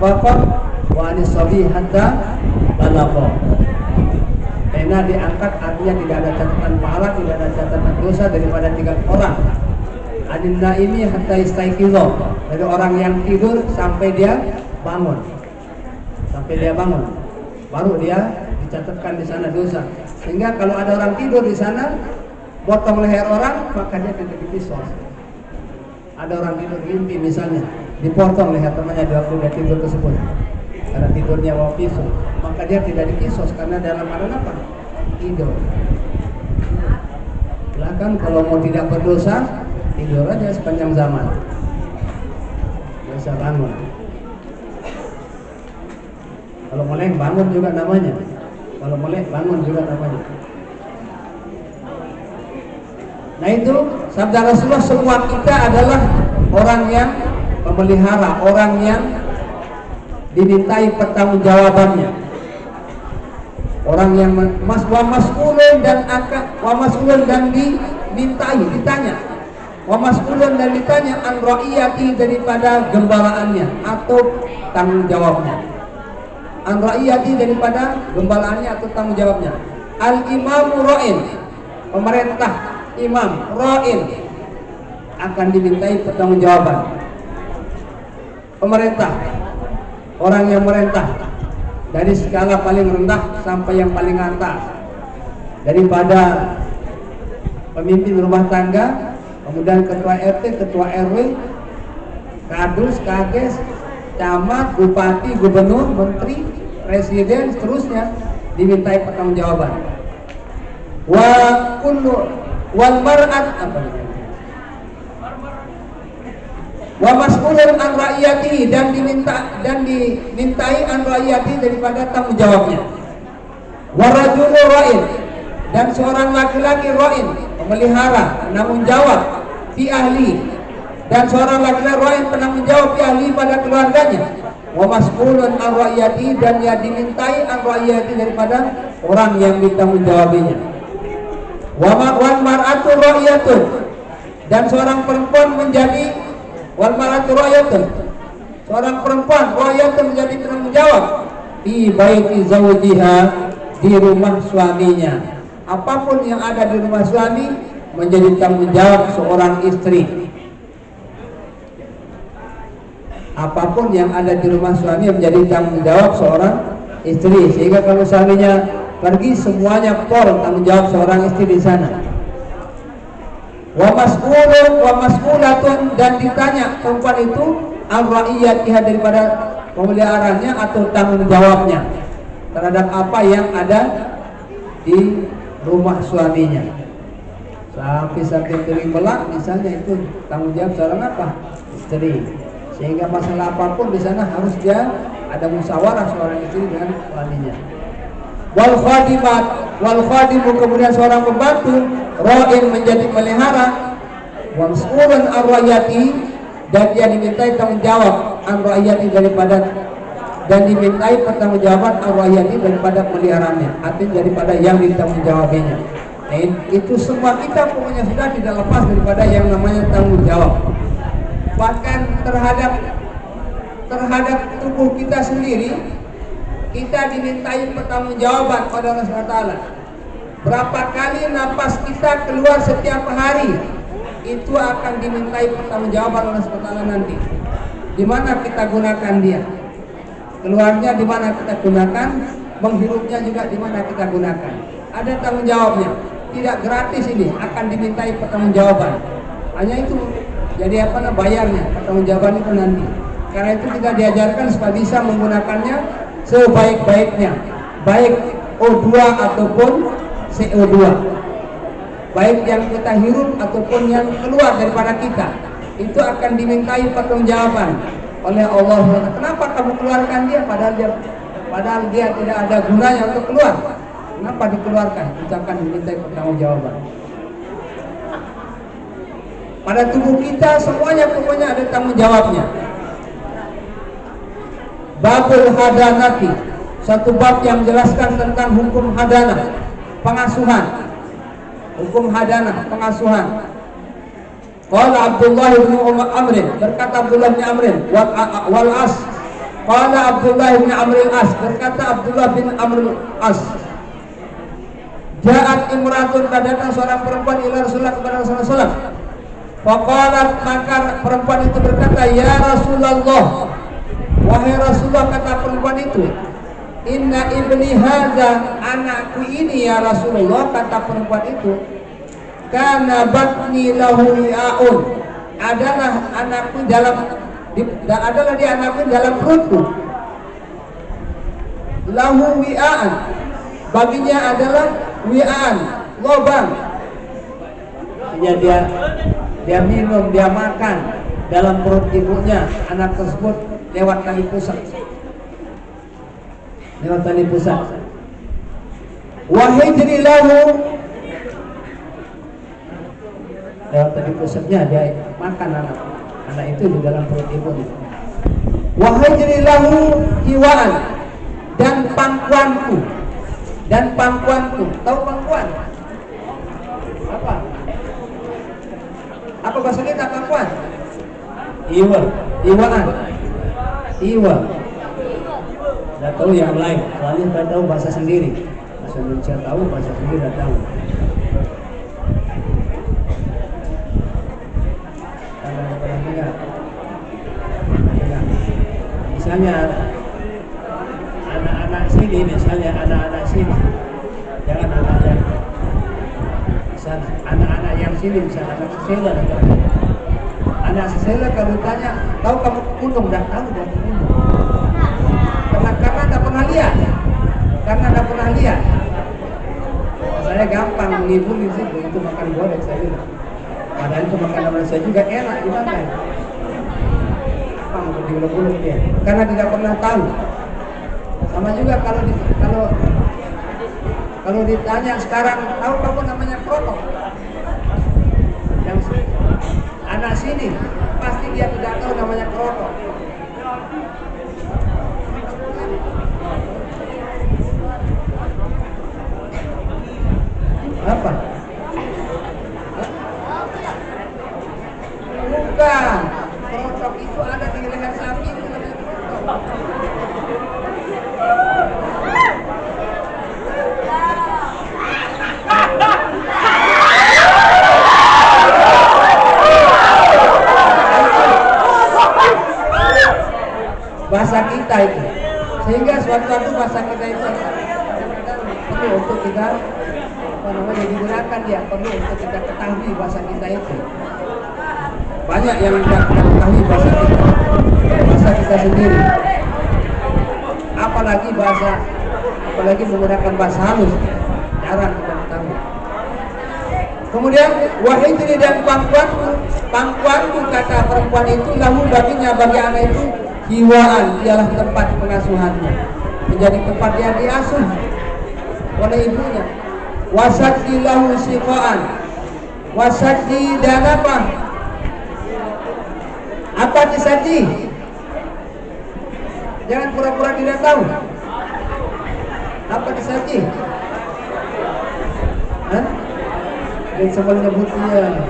afafa wa anis sabi hatta balagha. Pena diangkat artinya tidak ada catatan pahala, tidak ada catatan dosa daripada 3 orang. Anin naimi hatta istaiqiza, dari orang yang tidur sampai dia bangun. Sampai dia bangun, baru dia dicatatkan di sana dosa. Sehingga kalau ada orang tidur di sana, potong leher orang, maka dia tidak dikisos. Ada orang tidur mimpi misalnya, dipotong leher temannya di waktu dia tidur tersebut, karena tidurnya mau pisau, maka dia tidak dikisos karena dalam keadaan apa? Tidur. Silakan kalau mau tidak berdosa, tidur aja sepanjang zaman. Bisa bangun. Kalau melek bangun juga namanya. Kalau melek bangun juga namanya. Nah itu sabda Rasulullah, semua kita adalah orang yang memelihara, orang yang dimintai pertanggungjawabannya, orang yang mas'ulun dan dimintai, ditanya, mas'ulun dan ditanya an ra'iyati, daripada gembalaannya atau tanggung jawabnya. An ra'iyati, daripada gembalaannya atau tanggung jawabnya. Al imamu ra'in, pemerintah, imam ra'in, akan dimintai pertanggungjawaban. Pemerintah, orang yang merintah, dari skala paling rendah sampai yang paling atas, daripada pemimpin rumah tangga, kemudian ketua RT, ketua RW, kadus, kades, camat, bupati, gubernur, menteri, presiden, seterusnya dimintai pertanggungjawaban. Wal mar'at, apa namanya? Wa mas'ulun an ra'iyati, dan dimintai an ra'iyati, daripada tanggung jawabnya. Wa rajulu ra'in, dan seorang laki-laki ra'in, pemelihara, penanggung jawab fi ahli, dan seorang laki-laki ra'in, penanggung jawab fi ahli, pada keluarganya. Wa mas'ulun an ra'iyati, dan dia dimintai an ra'iyati, daripada orang yang ditanggung jawabinya. Wa mar'atu ra'iyatun, dan seorang perempuan menjadi wal mar'atu ra'iyatun, seorang perempuan ra'iyatun, menjadi penanggung jawab di baiti zawjiha, di rumah suaminya. Apapun yang ada di rumah suami menjadi tanggung jawab seorang istri. Apapun yang ada di rumah suami menjadi tanggung jawab seorang istri. Sehingga kalau suaminya pergi, semuanya tanggung jawab seorang istri di sana. Wa mas'ulun wa mas'ulatun, dan ditanya perempuan itu al ra'iyatiha, daripada pemeliharaannya atau tanggung jawabnya terhadap apa yang ada di rumah suaminya. Sapi-sapi kering belak misalnya, itu tanggung jawab seorang apa? Istri. Sehingga masalah apapun di sana harus dia ada musyawarah seorang istri dengan suaminya. Wal khadimat, wal khadimu, kemudian seorang pembantu ra'in, menjadi melihara, wa mas'ulun an ra'iyati, dan dia dimintai tanggung jawab an ra'iyati, daripada, dan dimintai pertanggungjawaban an ra'iyati, daripada peliharaannya, artinya daripada yang ditanggung jawabinya. Nah, itu semua kita pokoknya sudah tidak lepas daripada yang namanya tanggung jawab. Bahkan terhadap tubuh kita sendiri, kita dimintai pertanggungjawaban pada Allah SWT. Berapa kali napas kita keluar setiap hari, itu akan dimintai pertanggungjawaban Allah SWT nanti. Di mana kita gunakan dia? Keluarnya di mana kita gunakan? Menghirupnya juga di mana kita gunakan? Ada tanggung jawabnya. Tidak gratis ini, akan dimintai pertanggungjawaban. Hanya itu. Jadi bayarnya, pertanggungjawaban itu nanti. Karena itu kita diajarkan supaya bisa menggunakannya sebaik-baiknya, baik O2 ataupun CO2, baik yang kita hirup ataupun yang keluar daripada kita, itu akan dimintai pertanggungjawaban oleh Allah. Kenapa kamu keluarkan dia, padahal dia tidak ada gunanya untuk keluar? Kenapa dikeluarkan? Itu akan dimintai pertanggungjawaban. Pada tubuh kita semuanya pokoknya ada tanggung jawabnya. Babul hadanati, satu bab yang menjelaskan tentang hukum hadanah, pengasuhan. Hukum hadanah, pengasuhan. Qala Abdullah bin Amr, berkata Abdullah bin Amr, wal as, Qala Abdullah bin Amr al-As, berkata Abdullah bin Amr al-As, ja'at imratun, datang seorang perempuan ila Rasulullah, kepada Rasulullah SAW. Faqalat, maka perempuan itu berkata, ya Rasulullah, wahai Rasulullah, kata perempuan itu, inna ibni hadza, anakku ini ya Rasulullah, kata perempuan itu, kana batni lahu wi'aun, adalah anakku adalah dia anakku dalam perutku, lahu wi'aan, baginya adalah wi'aan, lubang. Ya, dia minum, dia makan dalam perut ibunya, anak tersebut lewat tali pusat. Wahijri lahu, lewat tali pusatnya dia makan anak itu di dalam perut ibunya. Wahijri lahu hiwaan, dan pangkuanku, tahu pangkuan? Apa bahasa kita pangkuan? Iwaan. Tidak tahu yang lain, soalnya tidak tahu bahasa sendiri. Bahasa Indonesia tahu, bahasa sendiri tidak tahu. Misalnya anak-anak sini, jangan anak yang misalnya anak-anak yang sini, misalnya anak sesela, anak sesela kalau ditanya, tahu kamu gunung? Tidak tahu dia gunung. Karena tidak pernah lihat. Saya gampang menghibur di situ, itu makan godek saya bilang. Padahal itu makanan Malaysia juga enak dimakan. Gampang diulek-ulek dia, karena tidak pernah tahu. Sama juga kalau ditanya sekarang, tahu kamu namanya krotok? Yang anak sini pasti dia tidak tahu namanya krotok. Apa? Bukan. Krotok itu ada di leher sapi, itu namanya krotok. Bahasa kita itu, sehingga suatu bahasa kita itu perlu untuk kita digunakan, dia perlu untuk kita ketahui bahasa kita itu. Banyak yang tidak ketahui bahasa kita sendiri, apalagi menggunakan bahasa halus, jarang kita ketahui. Kemudian wahijri, dan pangkuanku kata perempuan itu, lahu baginya, bagi anak itu, hiwaan, ialah tempat pengasuhannya, menjadi tempat dia diasuh oleh ibunya. Wasaddi lahu siqaan, wasaddi, dan apa disaddi? Jangan pura-pura tidak tahu. Apa disaddi? Dan sebelum nyebutnya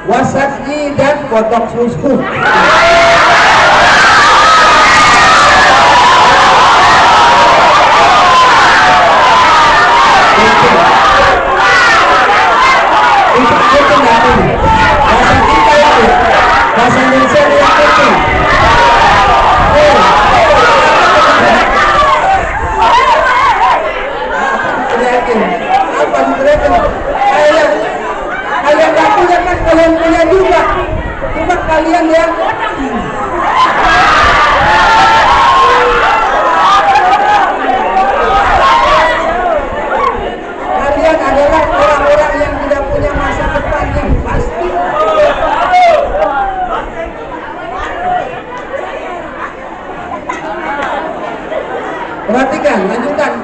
wasaddi, dan potong susu. Bahasa Indonesia yang penting. Apa diteriakin? Kalian tak punya kan, kalian punya juga. Cuma kalian yang kalian adalah orang-orang yang tidak punya masa depan yang pasti. Perhatikan, lanjutkan.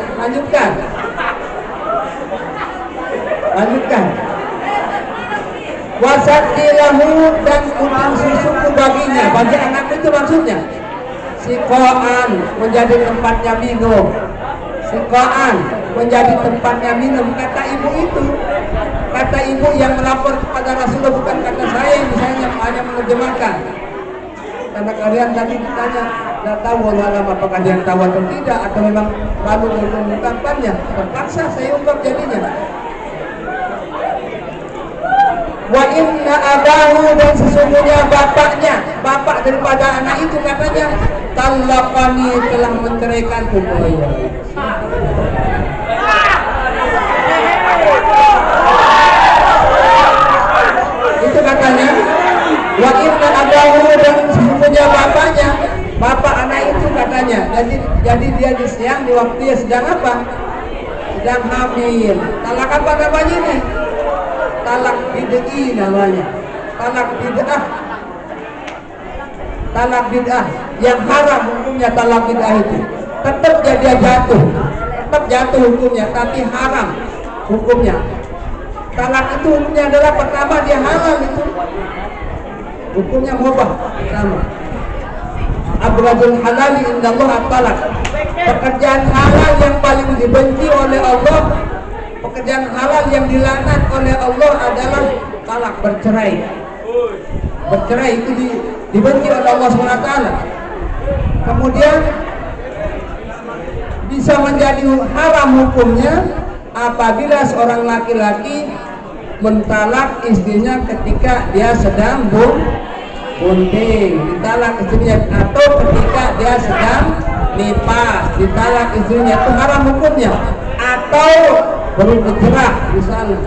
Wasaddi lahu, dan utang susuku baginya, bagi anak itu maksudnya. Siqaan, menjadi tempatnya minum. Siqaan, menjadi tempatnya minum. Kata ibu yang melapor kepada Rasulullah, bukan kata saya yang misalnya hanya menerjemahkan. karena kalian tadi ditanya nggak tahu Allah alam apakah dia tahu atau tidak, atau memang malu untuk mengungkapkannya, terpaksa saya ungkap jadinya. Wa inna abahu, dan sesungguhnya bapaknya, bapak daripada anak itu katanya, talaqani, telah menceraikanku. Itu katanya. Wa inna abahu, dan sesungguhnya bapaknya, bapak anak itu katanya. Jadi dia di siang, di waktu dia sedang apa? Sedang hamil. Talak apa namanya ini? Talak bid'ah namanya. Talak bid'ah. Talak bid'ah yang haram hukumnya. Talak bid'ah itu tetap dia jatuh, tetap jatuh hukumnya, tapi haram hukumnya. Talak itu hukumnya adalah pertama dia halal, itu hukumnya mubah sama. Abghadul halali indallah at-talak. Pekerjaan halal yang paling dibenci oleh Allah, pekerjaan halal yang dilaknat oleh Allah adalah talak, bercerai. Bercerai itu dibenci oleh Allah SWT. Kemudian bisa menjadi haram hukumnya apabila seorang laki-laki mentalak istrinya ketika dia sedang bunting, ditalak istrinya, atau ketika dia sedang nifas, ditalak istrinya, itu haram hukumnya. Atau baru bergerak misalnya,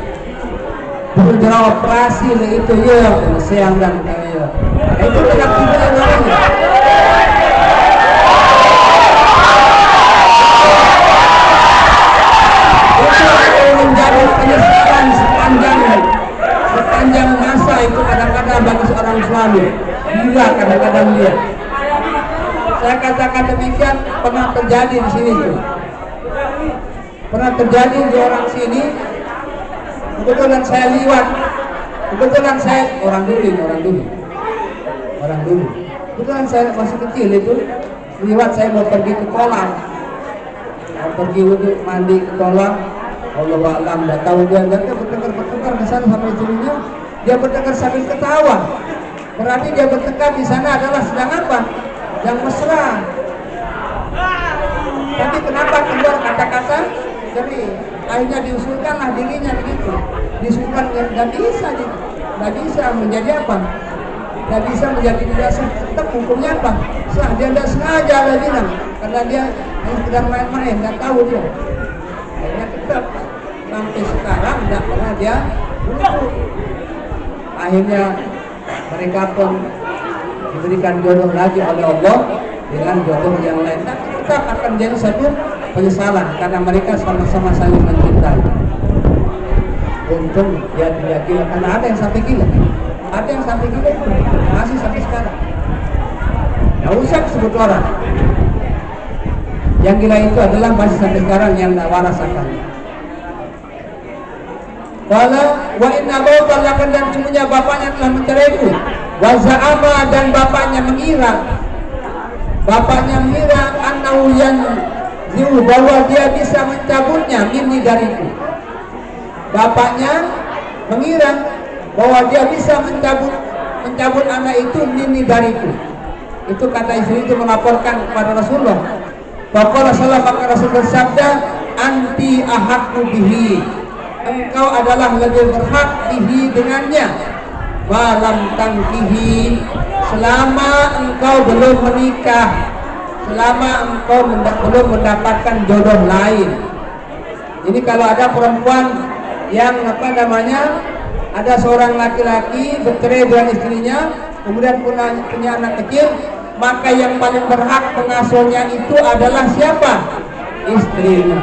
bergerak operasi itu ya, siang dan kaya, itu tidak tidak namanya. Itu menjadi penyesalan sepanjang masa itu kadang-kadang bagi seorang suami. Gila kadang-kadang dia. Saya katakan demikian pernah terjadi di sini tuh. Pernah terjadi di orang sini. Kebetulan saya liwat. Kebetulan saya orang dulu. Kebetulan saya masih kecil itu, liwat saya mau pergi ke kolam. Mau pergi untuk mandi ke kolam. Allah alam, tidak tahu dia bertengkar ke sana sama istrinya. Dia bertengkar sambil ketawa. Berarti dia bertengkar di sana adalah sedang apa? Yang mesra. Tapi kenapa keluar kata-kata? Jadi akhirnya diusulkanlah dirinya begitu. Diusulkan nggak bisa menjadi apa? Nggak bisa menjadi tidak sah. Tetap hukumnya apa? Sah. Dia tidak sengaja ada bilang karena dia sedang main-main, nggak tahu dia. Akhirnya tetap sampai sekarang tidak pernah dia bunuh. Akhirnya mereka pun diberikan jodoh lagi oleh Allah dengan jodoh yang lain. Tapi tetap akan jadi satu penyesalan karena mereka sama-sama saling mencintai. Untung dia tidak gila, karena ada yang sampai gila. Ada yang sampai gila itu masih sampai sekarang. Tidak usah disebut orang. Yang gila itu adalah masih sampai sekarang yang tidak waras akalnya. Wala wa inna bawtalakan, dan sungguhnya bapaknya telah menceraiku. Wa za'ama, dan bapaknya mengira annahu yanzi'u, bahwa dia bisa mencabutnya minni dariku. Bapaknya mengira bahwa dia bisa mencabut anak itu minni dariku. Itu kata istri itu melaporkan kepada Rasulullah. Faqala sallallahu alaihi wasallam, Rasul bersabda, anti ahaqqu bihi, engkau adalah lebih berhak bihi dengannya, malam tangkihi, selama engkau belum menikah, selama engkau belum mendapatkan jodoh lain. Ini kalau ada perempuan yang ada seorang laki-laki bercerai dengan istrinya, kemudian punya anak kecil, maka yang paling berhak pengasuhnya itu adalah siapa? Istrinya.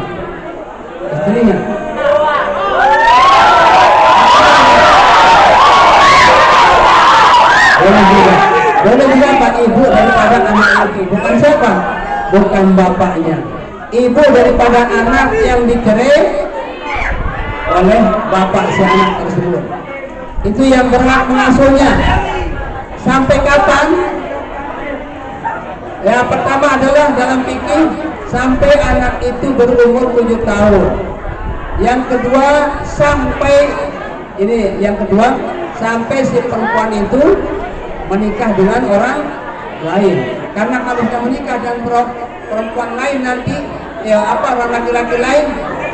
Boleh juga Pak, ibu daripada anak itu. Bukan siapa? Bukan bapaknya. Ibu daripada anak yang dicerai oleh bapak si anak tersebut. Itu yang berhak mengasuhnya. Sampai kapan? Ya, pertama adalah dalam fikih sampai anak itu berumur 7 tahun. Yang kedua sampai si perempuan itu menikah dengan orang lain. Karena kalau sudah menikah dengan perempuan lain nanti orang laki-laki lain,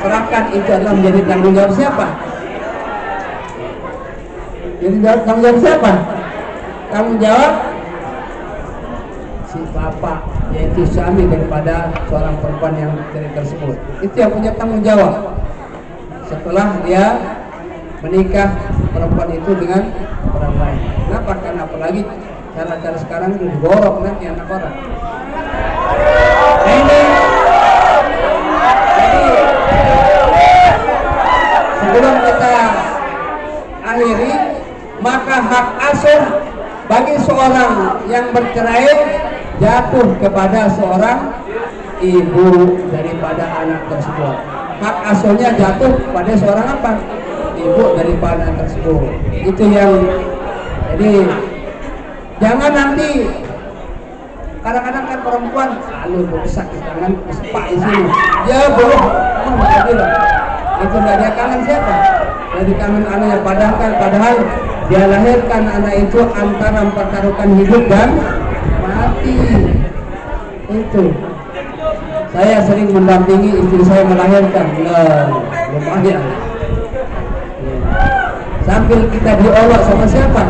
serahkan itu adalah menjadi tanggung jawab siapa? Jadi tanggung jawab siapa? Tanggung jawab si bapak, yaitu suami daripada seorang perempuan yang tersebut. Itu yang punya tanggung jawab setelah dia menikah perempuan itu dengan orang lain. Kenapa? Karena apalagi cara-cara sekarang itu digorok nanti anak orang. Jadi sebelum kita akhiri, maka hak asuh bagi seorang yang bercerai jatuh kepada seorang ibu daripada anak tersebut. Hak asuhnya jatuh pada seorang apa? Ibu daripada anak tersebut. Itu yang jadi jangan nanti kadang-kadang kan perempuan lalu sakit tangan sepak di sini. Ya boleh, itu nggak dia kangen siapa? Jadi kangen anaknya, padahal dia lahirkan anak itu antara mempertaruhkan hidup dan mati. Itu saya sering mendampingi istri saya melahirkan, lumayan. Sambil kita diolok sama siapa?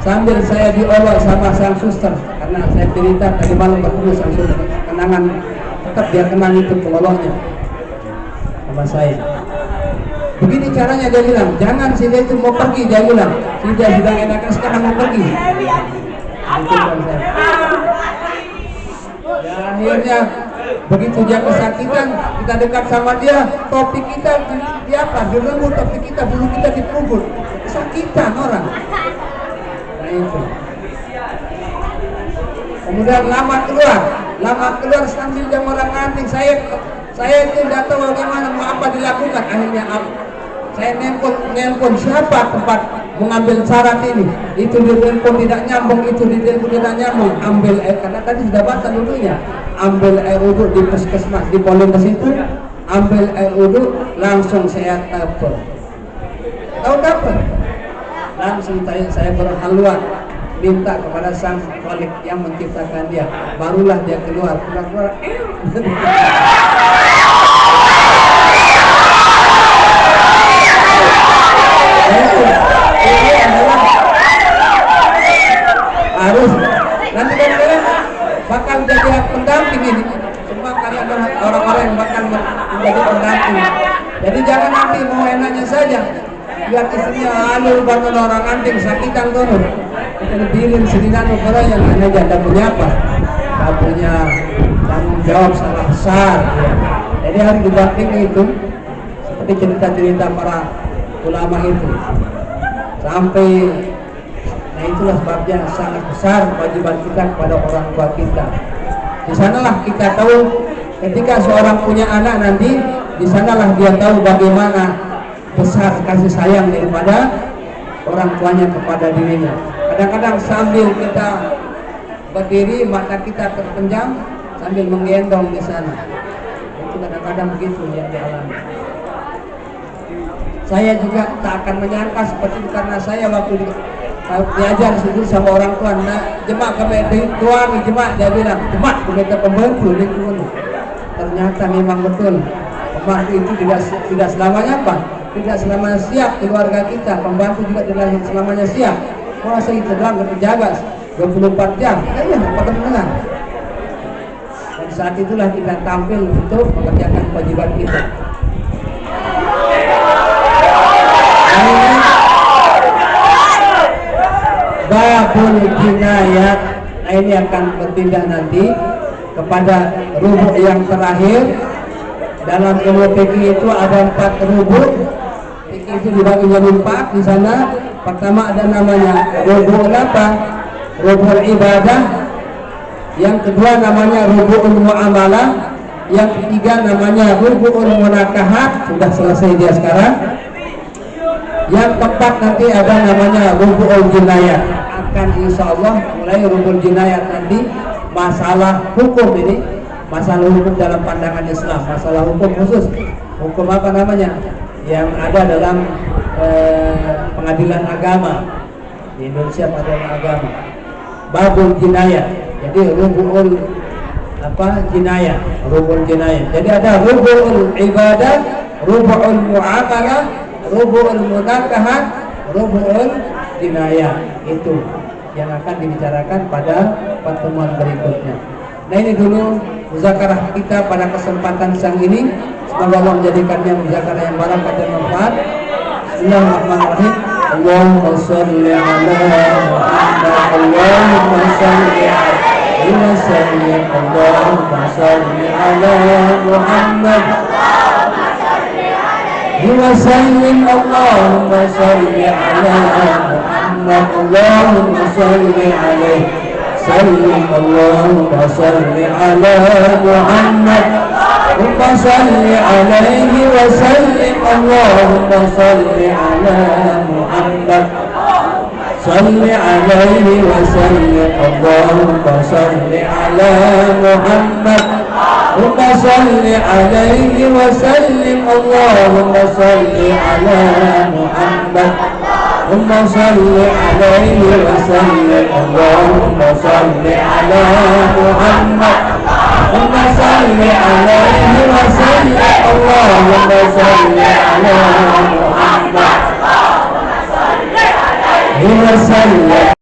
Sambil saya diolok sama sang suster, karena saya cerita tadi malam bertemu sang suster, kenangan tetap dia kenang itu pengoloknya sama saya. Begini caranya dia bilang, jangan si dia itu mau pergi, dia bilang, si dia sedang enakan sekarang mau pergi. Itu kan saya. Ya akhirnya begitu dia kesakitan, kita dekat sama dia, topik kita di apa? Direnggut topik kita, bulu kita dipungkut. Kesakitan orang. Nah itu. Kemudian lama keluar sambil jam orang nganting. Saya itu tidak tahu bagaimana mau apa dilakukan. Akhirnya saya nelpon siapa tempat mengambil syarat ini. Itu di telepon tidak nyambung, itu di telepon tidak nyambung. Ambil air, karena tadi sudah batal dulunya. Ambil air wudhu di puskesmas di Polres itu. Ambil air wudhu, langsung saya telepon. Tahu dapat? Langsung saya berhaluan minta kepada sang Khalik yang menciptakan dia, barulah dia keluar. Harus nanti kan kalian bakal jadi pendamping ini, semua kalian orang-orang yang bakal menjadi pendamping. Jadi jangan nanti mau enaknya saja, lihat istrinya alur bangun orang anting sakitan turun, kita lebihin sedinan orang yang hanya janda punya apa? Tak punya tanggung jawab sangat besar. Jadi harus didampingi itu, seperti cerita-cerita para ulama itu sampai. Nah itulah sebabnya sangat besar kewajiban kita kepada orang tua kita. Di sanalah kita tahu ketika seorang punya anak nanti, di sanalah dia tahu bagaimana besar kasih sayang daripada orang tuanya kepada dirinya. Kadang-kadang sambil kita berdiri mata kita terpenjam sambil menggendong di sana. Itu kadang-kadang begitu yang dialami. Saya juga tak akan menyangka seperti itu, karena saya waktu diajar situ sama orang tua, nah jemaah kami tuang jemaah, dia bilang jemaah kita pembantu lingkungan. Ternyata memang betul pembantu itu tidak selamanya apa, tidak selamanya siap keluarga kita. Pembantu juga tidak selamanya siap. Masa kita dalam terjaga 24 jam, ya pada mendengar. Dan saat itulah kita tampil untuk mengerjakan kewajiban kita. Babul jinayat, nah ini akan berpindah nanti kepada rubuk yang terakhir. Dalam ilmu fikih itu ada 4 rubuk. Fikih itu dibagi jadi 4 di sana. Pertama ada namanya rubuk apa? Rubuk ibadah. Yang kedua namanya rubuk muamalah. Yang ketiga namanya rubuk munakahat. Sudah selesai dia sekarang. Yang keempat nanti ada namanya rubuk jinayat. Akan insya Allah mulai rubul jinayat nanti masalah hukum ini, masalah hukum dalam pandangan Islam, masalah hukum khusus, hukum apa namanya yang ada dalam pengadilan agama di Indonesia, pengadilan agama, babul jinayat. Jadi rubu'ul jinayah, rubu'ul jinayah. Jadi ada rubu'ul ibadah, rubu'ul muamalah, rubu'ul munakahat, rubu'ul jinayah. Itu yang akan dibicarakan pada pertemuan berikutnya. Nah, ini dulu muzakarah kita pada kesempatan siang ini. Semoga Allah menjadikannya muzakarah yang barakah dan manfaat. Bismillahirrahmanirrahim. Allahumma shalli ala Muhammad. Allahumma shalli alaihi wasallam. Allahumma shalli ala Muhammad. Wasallim. Allahumma shalli ala Muhammad. Allahumma shalli alaihi sallim. Allahumma shalli ala Muhammad. Allahumma shalli alaihi wasallim. Allahumma shalli ala Muhammad. Shalli alaihi wasallim. Allahumma shalli ala Muhammad. Allahumma shalli alaihi wasallim. Allahumma shalli ala Muhammad. Allahumma shalli alaihi wasallim. Allahumma shalli ala Muhammad. Allahumma shalli alaihi wasallim. Allahumma shalli ala Muhammad. Allahumma shalli alaihi wasallim.